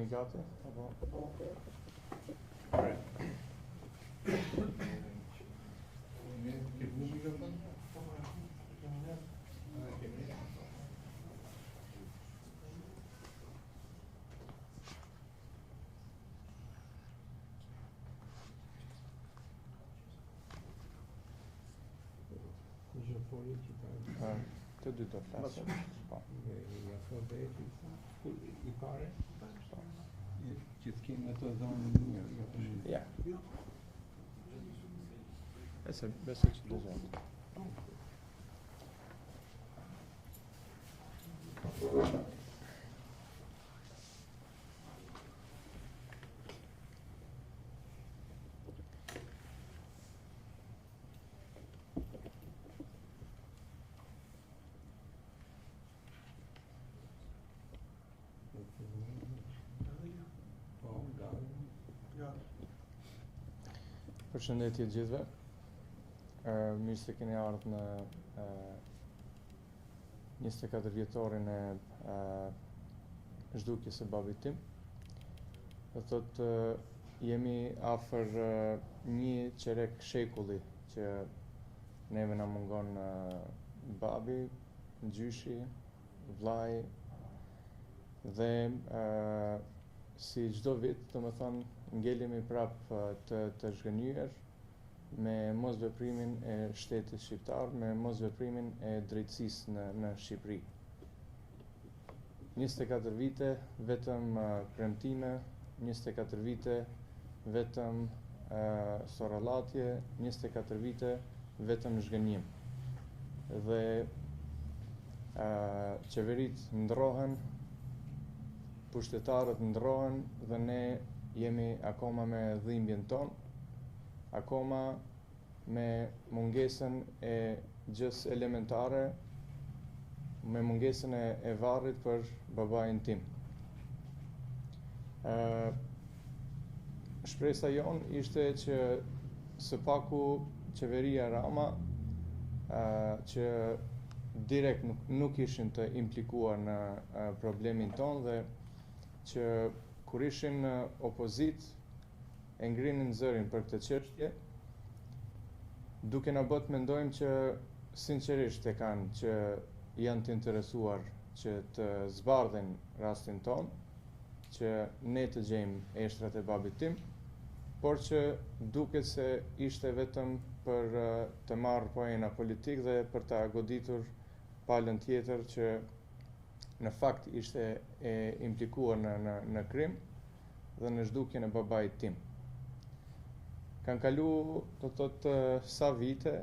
gati? Apo? Të dy do flasë. I pare, që t'kemi ato dhonë Ja. Besoj që dëgjohet. Përshëndetje gjithëve. Mirë se keni ardhur në 24 vjetorin e zhdukjes së babait tim. Do thotë jemi afër një qerek shekulli që neve na mungon babi, gjyshi, vllai dhe si çdo vit, domethënë ngelemi prap të zhgënjyer me mosveprimin e shtetit shqiptar, me mosveprimin e drejtësisë në Shqipëri. 24 vite vetëm premtime, 24 vite vetëm sorallatje, 24 vite vetëm zhgënjim. Dhe qeverit ndrohen, pushtetarët ndrohen dhe ne jemi akoma me dhimbjen ton, akoma me mungesën e gjës elementare, me mungesën e varrit për babain tim. Shpresa jon ishte që së paku qeveria Rama që direkt nuk ishin të implikuar në problemin ton dhe që kur ishin në opozit e ngrinin zërin për këtë çështje, duke na bët mendojmë që sinqerisht e kanë që janë të interesuar që të zbardhin rastin ton, që ne të gjejmë eshtrat e babit tim, por që duket se ishte vetëm për të marrë pojena politik dhe për të goditur palën tjetër që në fakt ishte e implikuar në krim dhe në zhdukjen e babait tim. Kanë kalu, do thotë, sa vite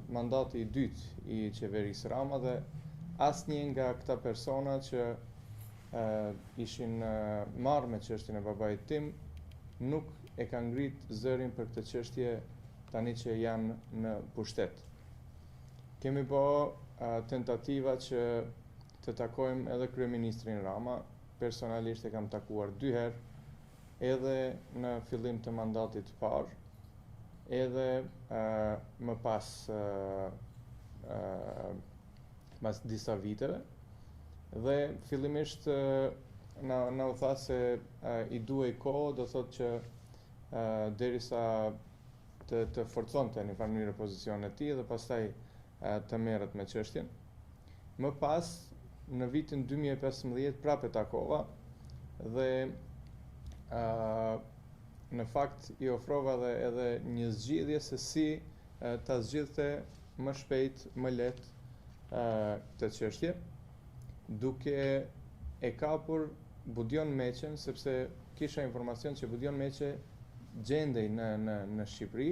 mandati i dytë i qeverisë Rama dhe asnjë nga këta persona që ishin marrë me çështjen e babait tim nuk e kanë ngrit zërin për këtë çështje tani që janë në pushtet. Kemi bë tentativa që të takojmë edhe kryeministrin Rama, personalisht e kam takuar 2 herë, edhe në fillim të mandatit të parë, edhe më pas disa viteve, dhe fillimisht na u tha se i duhej kohë, do thotë që derisa të forconte në farë mënyrë pozicionin e tij dhe pastaj të merret me çështjen. Më pas, në vitin 2015 prapë takova dhe në fakt i ofrova edhe një zgjidhje se si ta zgjidhte më shpejt, më lehtë këtë çështje, duke e kapur Budjon Meçen, sepse kisha informacion që Budjon Meçe gjendej në Shqipëri.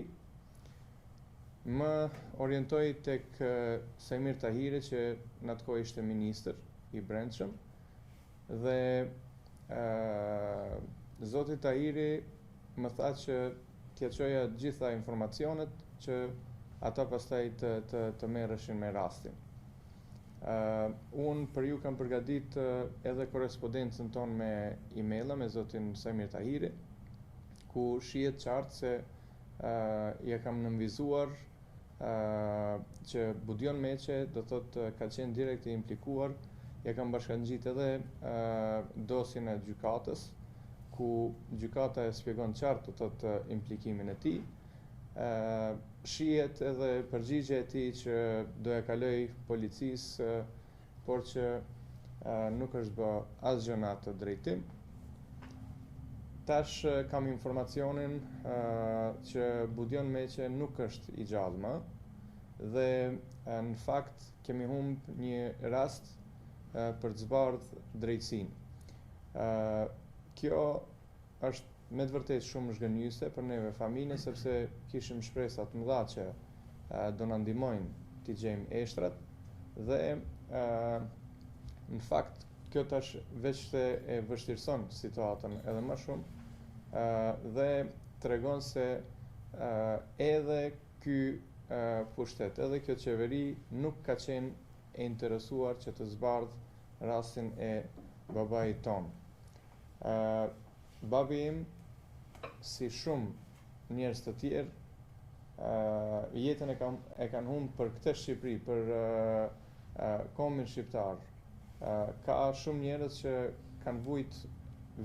Më orientoi tek Saimir Tahiri, që në atë kohë ishte ministër i brendshëm, dhe zoti Tahiri më tha që t'ia çoja gjitha informacionet që ata pastaj të merreshin me rastin. Unë për ju kam përgadit edhe korrespondencën tonë me emaila me zotin Saimir Tahiri, ku shihet qartë se ja kam nënvizuar që Budjon Meçe do thotë ka qenë direkt i implikuar ja kam bashkangjit edhe dosjen e gjykatës, ku gjykata e shpjegon qartë të implikimin e tij. Shihet edhe përgjigje e tij që do e kaloj policisë, por që nuk është bë asgjë në atë drejtim. Tash kam informacionin që Budjon Meçe nuk është i gjallë më, dhe në fakt kemi humb një rast për të zbardhë drejtësinë. Kjo është me të vërtetë shumë zhgënjyese për neve familje, sepse kishim shpresa të mëdha që do na ndihmojnë t'i gjejmë eshtrat, dhe në fakt kjo tash veç se e vështirëson situatën edhe më shumë, dhe tregon se edhe ky pushtet, edhe kjo qeveri nuk ka qenë e interesuar që të zbardhë rastin e babait ton. Babi im, si shumë njerëz të tjerë, jetën e kanë humbur për këtë Shqipëri, për kombin shqiptar. Ka shumë njerëz që kanë vujt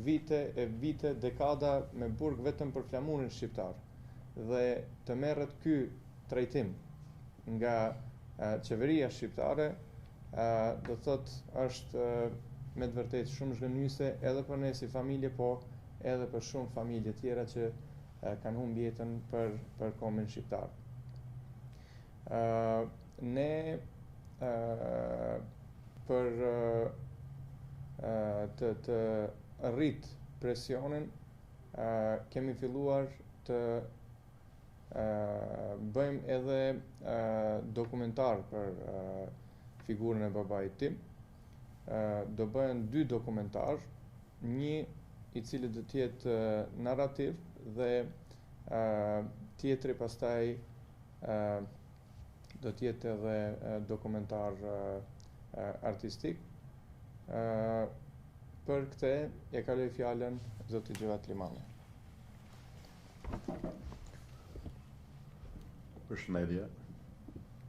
vite e vite, dekada me burg vetëm për flamurin shqiptar. Dhe të merret ky trajtim nga qeveria shqiptare, do thot është me të vërtetë shumë zhgënjyese edhe për ne si familje, po edhe për shumë familje tjera që kanë humbur jetën për kombin shqiptar. Ne për të rrit presionin kemi filluar të bëjmë edhe dokumentar për figurën e babait tim. Do bëhen 2 dokumentar, një i cili do të jetë narrativ dhe tjetri pastaj do të jetë edhe dokumentar artistik. Për këtë e kaloj fjalën zotit Limani. Përshëndetje,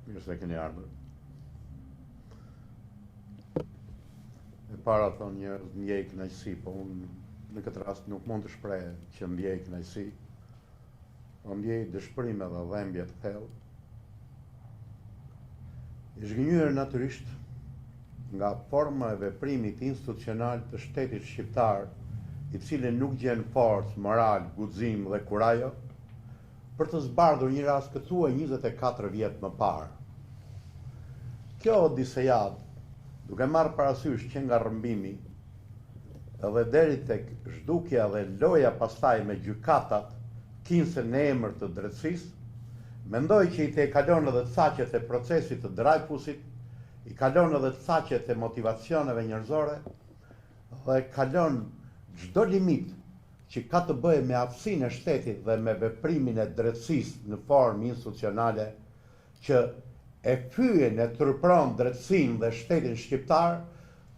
mirë se keni ardhur. E para thonë njerëz ndjej kënaqësi, po unë në këtë rast nuk mund të shpreh që ndjej kënaqësi, po ndjej dëshpërim edhe dhimbje të thellë. I zhgënjyer natyrisht nga forma e veprimit institucional të shtetit shqiptar, i cili nuk gjen forcë, moral, guxim dhe kurajo për të zbardhur një rast këtuaj 24 vjet më parë. Kjo odisejat, duke marrë parasysh që nga rrëmbimi edhe deri tek Zhdukja dhe loja pastaj me gjykatat, kinse në emër të drejtësisë, mendoj që i te kalon edhe të saqet e procesit të Dreyfusit, i kalon edhe të saqet e motivacioneve njerëzore, dhe kalon çdo limit që ka të bëjë me aftësinë e shtetit dhe me veprimin e drejtësisë në formë institucionale, që e fyen e turpron drejtësinë dhe shtetin shqiptar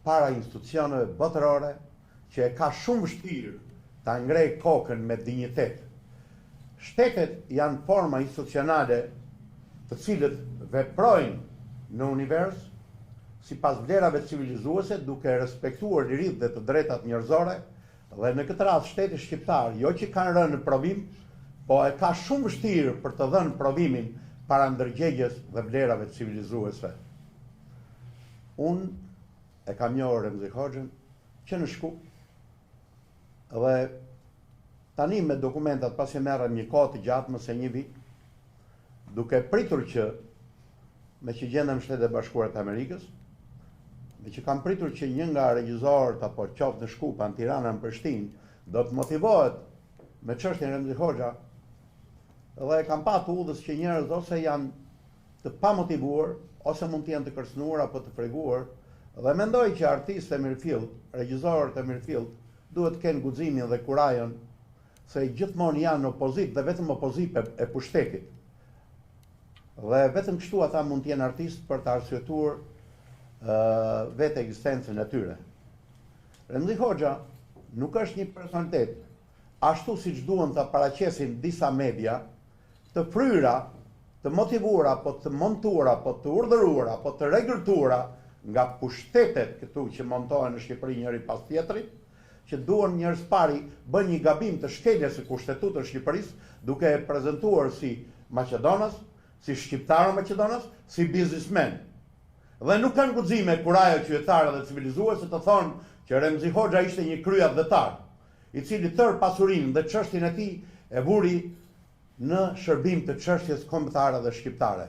para institucioneve botërore, që e ka shumë vështirë ta ngrej kokën me dinjitet. Shtetet janë forma institucionale të cilët veprojnë në univers sipas vlerave civilizuese, duke respektuar liritë dhe të drejtat njerëzore, dhe në këtë rast shteti shqiptar, jo që kanë rënë në provim, po e ka shumë vështirë për të dhënë provimin para ndërgjegjes dhe vlerave civilizuese. Unë e kam njohur Remzi Hoxhën që në Shkup, dhe tani me dokumentat pasi merrem një kohë të gjatë, më se një vit, duke pritur që me që gjendem Shtetet e Bashkuara të Amerikës, me që kam pritur që një nga regjisorët apo qoftë në Shkup, në Tiranë, në Prishtinë, do të motivohet me çështjen e Remzi Hoxha, dhe kam patur udhës që njerëz ose janë të pamotivuar, ose mund të jenë të kërcënuar apo të freguar, dhe mendoj që artistë e mirëfillt, regjisorët e mirëfillt, duhet të kenë guximin dhe kurajon, se gjithmonë janë opozit dhe vetëm opozit e pushtetit. Dhe vetëm kështu ata mund të jenë artistë për të arsyetuar vetë ekzistencën e tyre. Remzi Hoxha nuk është një personalitet, ashtu siç duan ta paraqesin disa media, të fryra, të motivuara, apo të montuara, apo të urdhëruara, apo të regrituara nga pushtetet këtu që montohen në Shqipëri njëri pas tjetrit, që duan njerëz pari bën një gabim të shkeljes së kushtetutës së Shqipërisë, duke e prezantuar si Maqedonas, si shqiptar Maqedonas, si biznismen. Dhe nuk kanë guxime kur ajo qytetarë dhe civilizuese të thonë që Remzi Hoxha ishte një kryadhëtar, i cili tërë pasurinë dhe çështjen e tij e vuri në shërbim të çështjes kombëtare dhe shqiptare.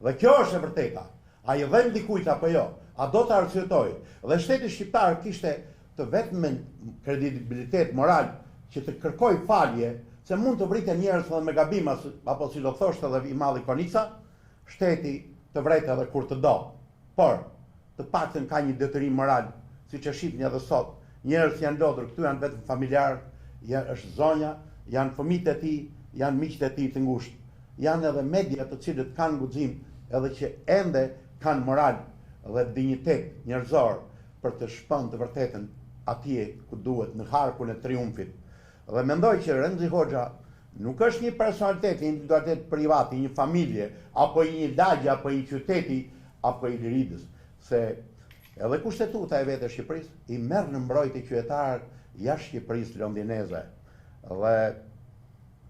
Dhe kjo është e vërteta. A i dhem dikujt apo jo? A do të arsyetoj? Dhe shteti shqiptar kishte të vetmen kredibilitet moral që të kërkoj falje, se mund të vriten njerëz edhe me gabim, apo si do thoshte edhe i malli Konica, shteti të vret edhe kur të do. Por, të paktën ka një detyrim moral, siç e shihni edhe sot. Njerëz janë lodhur, këtu janë vetëm familjar, është zonja, janë fëmijët e tij, janë miqtë e tij të ngushtë. Janë edhe media të cilët kanë guxim edhe që ende kanë moral dhe dinjitet njerëzor për të shpënë të vërtetën atje ku duhet, në harkun e triumfit. Dhe mendoj që Remzi Hoxha nuk është një personalitet, një individualitet privat, një familje, apo një lagje, apo një qyteti, apo i liridës, se edhe kushtetuta e vetë e Shqipërisë i merr në mbrojtje qytetarët jashtë Shqipërisë londineze. Dhe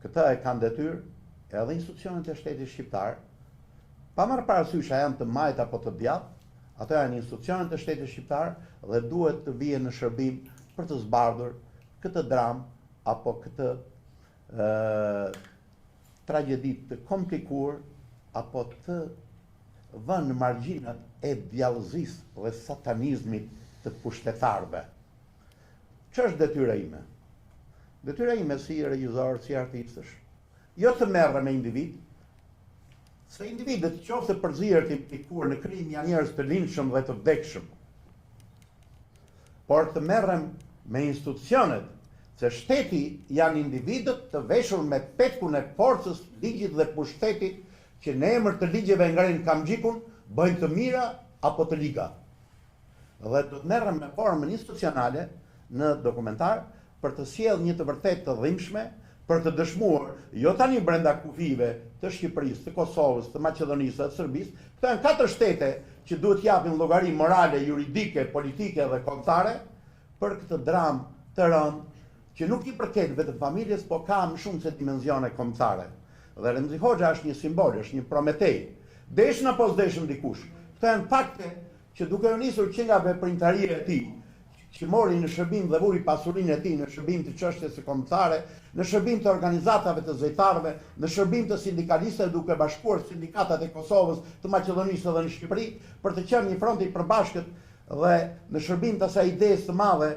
këtë e kanë detyrë edhe institucionet e shtetit shqiptar, pa marrë parasysh a janë të majt apo të djathtë, ato janë institucionet e shtetit shqiptar dhe duhet të vijen në shërbim për të zbardhur këtë dramë apo këtë tragjedi të komplikuar apo të vënë në margjinat e djallëzisë dhe satanizmit të pushtetarëve. Ç'është detyra ime? Detyra ime si regjisor, si artistësh, jo të merrem me individ, se individët qoftë përzier të implikuar në krim janë njerëz të lindshëm dhe të vdekshëm, por të merrem me institucionet, se shteti janë individët të veshur me petkun e forcës, ligjit dhe pushtetit, që në emër të ligjeve ngrenë kamxhikun, bëjnë të mira apo të liga. Dhe do të merrem me formën institucionale në dokumentar për të sjellë një të vërtet të dhimbshme, për të dëshmuar, jo tani brenda kufive të Shqipërisë, të Kosovës, të Maqedonisë, të Serbisë, këto janë 4 shtete që duhet japin llogari morale, juridike, politike dhe kombëtare për këtë dramë të rëndë që nuk i përket vetëm familjes, po ka më shumë se dimensione kombëtare. Dhe Remzi Hoxha është një simbol, është një prometej. Deshën apo s'deshën dikush. Këto janë fakte që duke u nisur që nga veprimtaria e tij, që mori në shërbim dhe vuri pasurinë e tij në shërbim të çështjes së kombëtare, në shërbim të organizatave të zejtarëve, në shërbim të sindikalistëve duke bashkuar sindikatat e Kosovës, të Maqedonisë dhe në Shqipëri, për të qenë një front i përbashkët dhe në shërbim të asaj idesë të madhe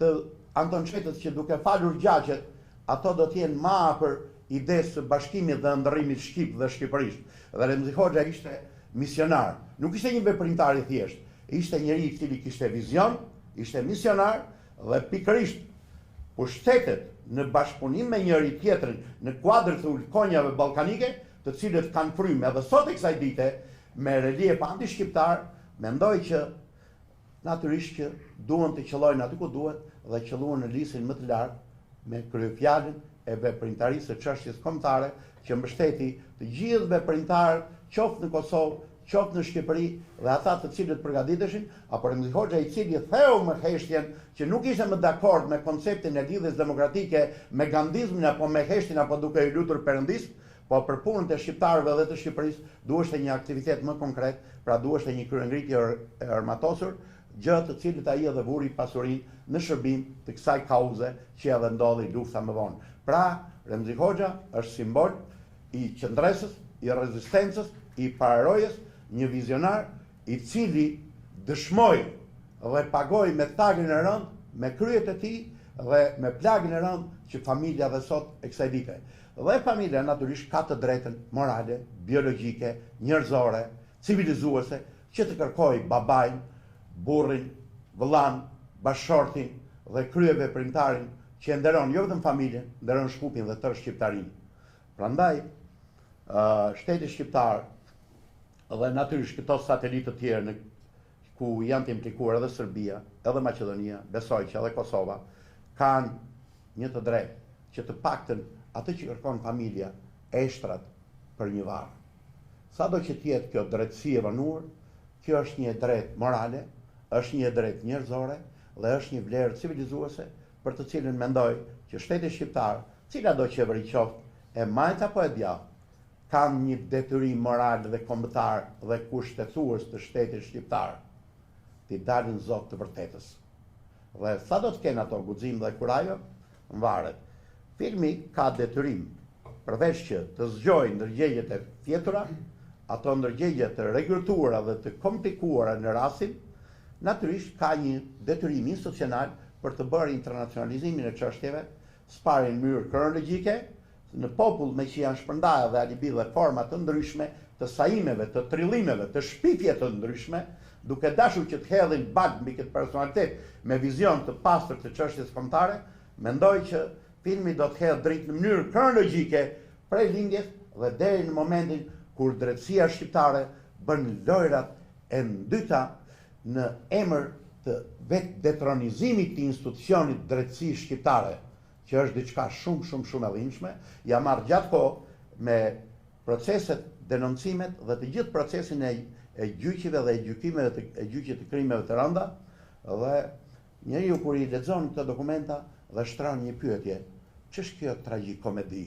të Anton Çetës që duke falur gjaqet, ato do të jenë më afër idesë së bashkimit dhe ndërrimit shqip dhe shqipërisht. Dhe Remzi Hoxha ishte misionar, nuk ishte një veprimtar i thjesht, ishte njeri i cili kishte vizion, ishte misionar dhe pikërisht pushtetet në bashkëpunim me njëri tjetrin në kuadër të ulkonjave ballkanike, të cilët kanë frymë edhe sot e kësaj dite me relief anti-shqiptar, mendoj që natyrisht që duhen të qëllojnë aty ku duhet dhe qëlluan në lisin më të lartë me kryefjalën e veprimtarisë së çështjes kombëtare që mbështeti të gjithë veprimtarët, qoftë në Kosovë, qoftë në Shqipëri dhe ata të cilët përgatiteshin, apo Remzi Hoxha i cili theu me heshtjen që nuk ishte më dakord me konceptin e lidhjes demokratike, me gandizmin apo me heshtjen apo duke i lutur Perëndis, po për punën e shqiptarëve dhe të Shqipërisë duheshte një aktivitet më konkret, pra duheshte një kryengritje e armatosur, gjë të cilët ai edhe vuri pasurinë në shërbim të kësaj kauze që edhe ndodhi lufta më vonë. Pra, Remzi Hoxha është simbol i qëndresës, i rezistencës, i pararojës, një vizionar i cili dëshmoi dhe pagoi me tagin e rënd, me kryet e tij dhe me plagin e rënd që familja dhe sot e kësaj dite. Dhe familja natyrisht ka të drejtën morale, biologjike, njerëzore, civilizuese, që të kërkojë babain, burrin, vëllan, bashkëshortin dhe kryeveprimtarin që e nderon jo vetëm familjen, nderon shkupin dhe tërë shqiptarinë. Prandaj, shteti shqiptar dhe natyrisht këto satelitë të tjerë ku janë të implikuar edhe Serbia, edhe Maqedonia, besoj që edhe Kosova, kanë një të drejtë që të paktën atë që kërkon familja eshtrat për një varë. Sado që tjetë kjo drejtësi e vënuar, Kjo është një drejtë morale, është një drejtë njerëzore dhe është një vlerë civilizuese për të cilën mendoj që shteti shqiptar, cila do qeveri qoftë, e majt apo e djathtë, kanë një detyrim moral dhe kombëtar dhe kushtetues të shtetit shqiptar, t'i dalin zot të vërtetës. Dhe sa do të kenë ato guxim dhe kurajo, varet. Filmi ka detyrim, përveç që të zgjojë ndërgjegjet e fjetura, ato ndërgjegje të rregulluara dhe të komplikuara në rastin, natyrisht ka një detyrim institucional për të bërë internacionalizimin e çështjeve, s'pari në mënyrë kronologjike, në popull me që janë shpërndarë dhe alibi dhe forma të ndryshme, të saimeve, të trillimeve, të shpifje të ndryshme, duke dashur që të hedhin bag mbi këtë personalitet me vizion të pastër të çështjes kombëtare, mendoj që filmi do të hedhë drejt në mënyrë kronologjike prej lindjes dhe deri në momentin kur drejtësia shqiptare bën lojrat e ndyta në emër të vetë detronizimit të institucionit drejtësi shqiptare, që është diçka shumë e dhimbshme. Ja marr gjatë kohë me proceset, denoncimet dhe të gjithë procesin e gjyqive dhe e gjykimeve e gjyqit të krimeve të rënda, dhe njeriu kur i lexon këto dokumenta dhe shtron një pyetje, ç'është kjo tragjikomedi?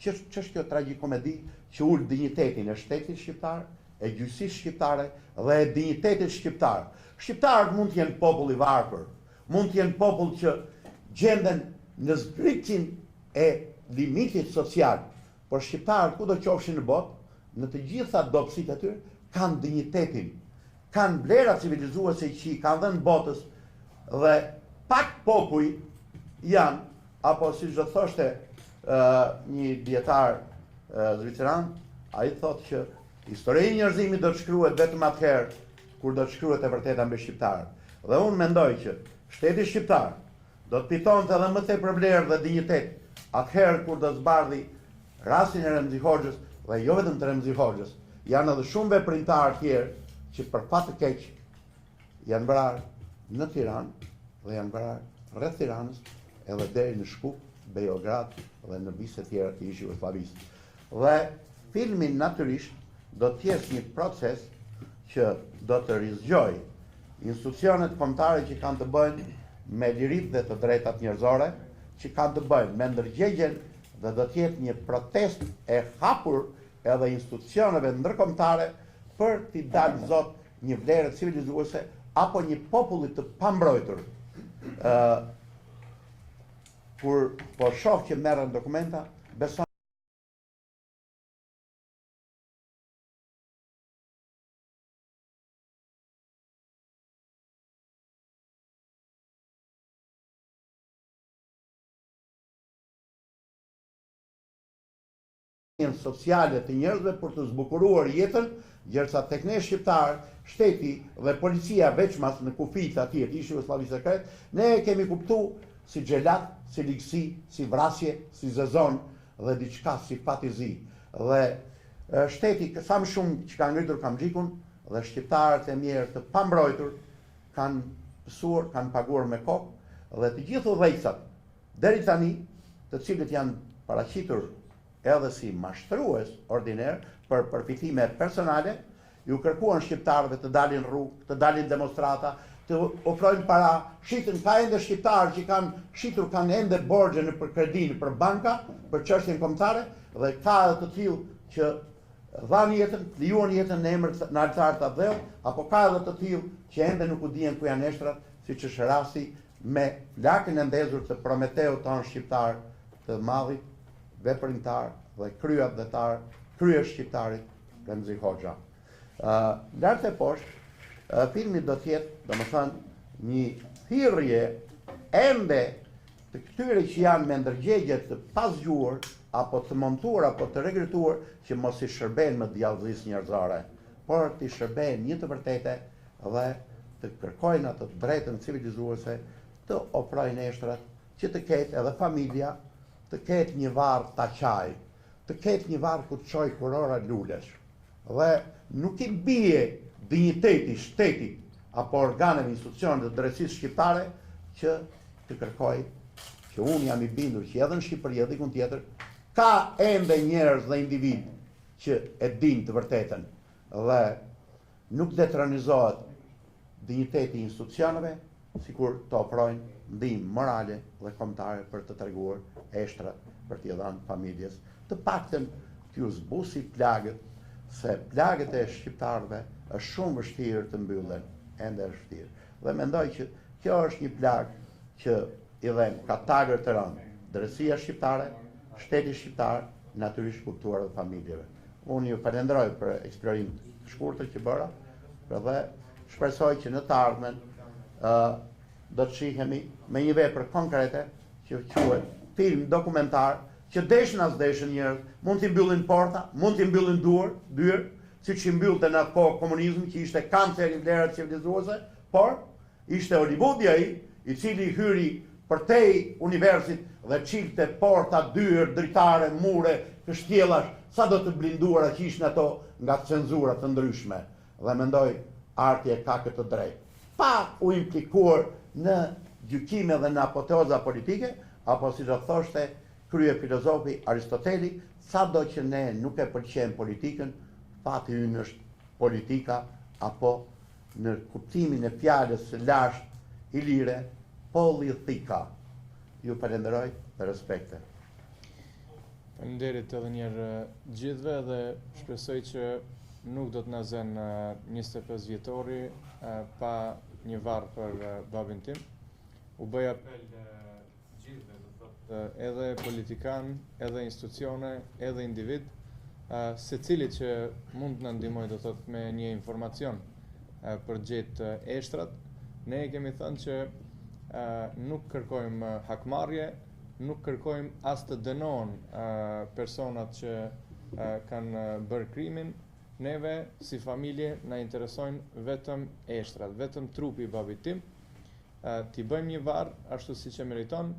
Ç'është kjo tragjikomedi që ul dinjitetin e shtetit shqiptar, e gjyqësisë shqiptare dhe e dinjitetit shqiptar. Shqiptarët mund të jenë popull i varfër, mund të jenë popull që gjenden në zbritjen e limitit social, por shqiptarët kudo qofshin në botë, në të gjitha dobësitë e tyre, kanë dinjitetin, kanë vlera civilizuese që i kanë dhënë botës, dhe pak popull janë, apo si do thoshte një dietar zviceran, ai thotë që historia e njerëzimit do të shkruhet vetëm atëherë kur do të shkruhet e vërteta mbi shqiptarët. Dhe unë mendoj që shteti shqiptar do të fitonte edhe më tepër vlerë dhe dinjitet atëherë kur do zbardhi rastin e Remzi Hoxhës, dhe jo vetëm të Remzi Hoxhës, janë edhe shumë veprimtarë tjerë që për fat të keq janë vrarë në Tiranë dhe janë vrarë rreth Tiranës edhe deri në Shkup, Beograd dhe në vise tjera të ish jugosllavisë. Dhe filmi natyrisht do të jetë një proces që do të rizgjojë institucionet kombëtare që kanë të bëjnë me lirit dhe të drejtat njerëzore, që kanë të bëjnë me ndërgjegjen, dhe do të jetë një protest e hapur edhe institucioneve ndërkombëtare për t'i dalë zot një vlerë civilizuese apo një populli të pambrojtur. Kur po shoh që merren dokumenta, besoj sociale të njerëzve për të zbukuruar jetën, gjërsa tek ne shqiptar, shteti dhe policia veçmas në kufijtë atje të ish Jugosllavisë së Kreut, ne kemi kuptuar si xhelat, si ligësi, si vrasje, si zezon dhe diçka si fatizi. Dhe shteti sa më shumë që ka ngritur kamxhikun dhe shqiptarët e mirë të pambrojtur kanë pësuar, kanë paguar me kokë, dhe të gjithë udhëheqësat deri tani, të cilët janë paraqitur edhe si mashtrues ordiner për përfitime personale, ju kërkuan shqiptarëve të dalin rrugë, të dalin demonstrata, të ofrojnë para, shitën ka ende shqiptarë që kanë shitur, kanë ende borxhe në për kredinë për banka, për çështjen kombëtare, dhe ka edhe të tillë që dhanë jetën, lijuan jetën në emër në altar të dheu, apo ka edhe të tillë që ende nuk u dihen ku janë eshtrat, siç është rasti me lakën e ndezur të Prometeut tonë shqiptar të madhit, veprimtar dhe krye shqiptarit Remzi Hoxha. Lart e poshtë, filmi do të jetë, domethënë, një thirrje ende të këtyre që janë me ndërgjegje të pazgjuar apo të montuar apo të rregulluar që mos i shërbejnë më djallëzisë njerëzore, por të shërbejnë një të vërtetë dhe të kërkojnë atë drejtën civilizuese të ofrojnë eshtrat që të ketë edhe familja, të ketë një varr ta qaj, të ketë një varr ku të çoj kurora lulesh. Dhe nuk i bie dinjiteti shtetit apo organeve institucioneve të drejtësisë shqiptare që të kërkoj, që unë jam i bindur që edhe në Shqipëri edhe diku tjetër ka ende njerëz dhe individ që e dinë të vërtetën. Dhe nuk detronizohet dinjiteti i institucioneve, sikur të ofrojnë ndihmë morale dhe kombëtare për të treguar eshtra për t'i dhënë familjes, të paktën t'ju zbusi plagët, se plagët e shqiptarëve është shumë vështirë të mbyllen, ende është vështirë. Dhe mendoj që kjo është një plagë që i dhem ka tagër të rëndë, drejtësia shqiptare, shteti shqiptar, natyrisht kuptuar dhe familjeve. Unë ju falenderoj për eksplorim të shkurtër që bëra, dhe shpresoj që në të ardhmen do të shihemi me një vepër konkrete që quhet film dokumentar, që deshën as deshën njerëz, mund t'i mbyllin porta, mund t'i mbyllin dyrë, siç i mbyllte në atë kohë komunizmi, që ishte kanceri i vlerave civilizuese, por ishte Hollywoodi ai i cili hyri përtej universit dhe çilte porta, dyrë, dritare, mure, kështjellash, sa do të blinduara që ishin ato nga cenzura të ndryshme. Dhe mendoj arti e ka këtë drejt. Pa u implikuar në gjykime dhe në apoteoza politike, apo si do thoshte krye filozofi Aristoteli, sa do që ne nuk e pëlqejmë politikën, fati ynë është politika, apo në kuptimin e fjalës së lashtë ilire, politika. Ju falenderoj dhe respekte. Faleminderit edhe njerë gjithve dhe shpresoj që nuk do të na zen 25 vjetori pa një varr për babin tim. U bëj apel gjithve, do thotë, edhe politikan, edhe institucione, edhe individ, secili që mund të na ndihmojë, do thotë, me një informacion për gjetë eshtrat. Ne kemi thënë që nuk kërkojmë hakmarrje, nuk kërkojmë as të dënohen personat që kanë bërë krimin. Neve, si familje, na interesojnë vetëm eshtrat, vetëm trupi i babit tim, t'i bëjmë një varr ashtu siç e meriton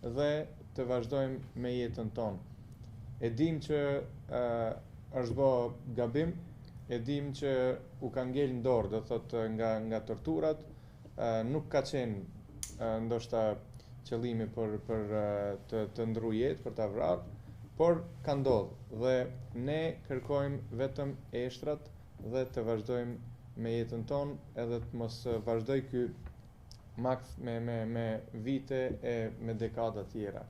dhe të vazhdojmë me jetën tonë. E dim që është bë gabim, e dim që u ka ngel në dorë, do thotë nga torturat, nuk ka qenë ndoshta qëllimi për të ndru jetë, për ta vrarë, por ka ndodhur dhe ne kërkojmë vetëm eshtrat dhe të vazhdojmë me jetën tonë, edhe të mos vazhdoj ky makt me vite e me dekada tjera.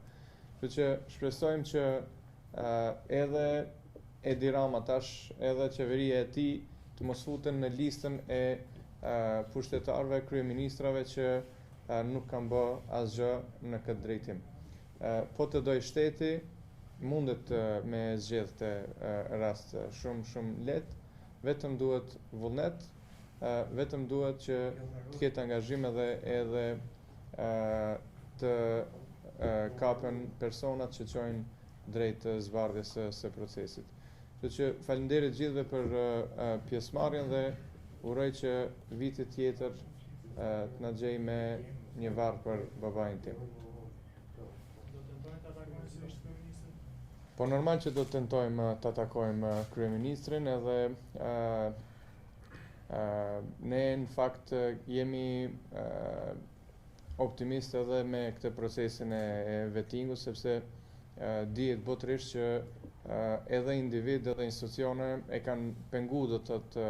Kështu që shpresojmë që edhe Edi Rama tash, edhe qeveria e tij të mos futen në listën e pushtetarëve, kryeministrave që nuk kanë bë asgjë në këtë drejtim. Po të doj shteti, mundet me zgjedh të rast shumë lehtë, vetëm duhet vullnet, vetëm duhet që të ketë angazhim edhe të kapen personat që çojnë drejt zbardhjes së procesit. Kështu që faleminderit gjithëve për pjesëmarrjen dhe uroj që viti tjetër të na gjej me një varr për babain tim. Po normal që do të tentojmë të atakojmë kryeministrin, edhe ne në fakt jemi optimistë edhe me këtë procesin e vettingut, sepse dihet botërisht që edhe individ edhe institucione e kanë penguar, do të thotë,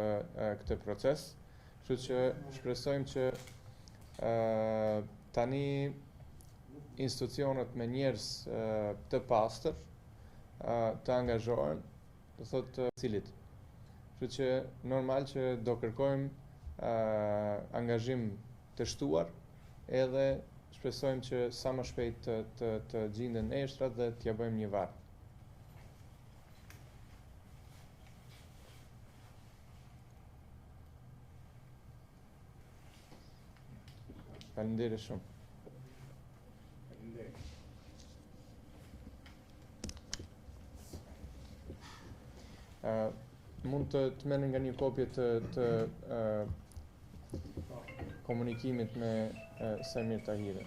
këtë proces. Kështu që shpresojmë që tani institucionet me njerëz të pastër të angazhohen, do thotë cilit. Kështu që normal që do kërkojmë angazhim të shtuar, edhe shpresojmë që sa më shpejt të gjenden eshtrat dhe t'ja bëjmë një varr. Faleminderit shumë. Mund të merrni nga një kopje të komunikimit me Saimir Tahirin.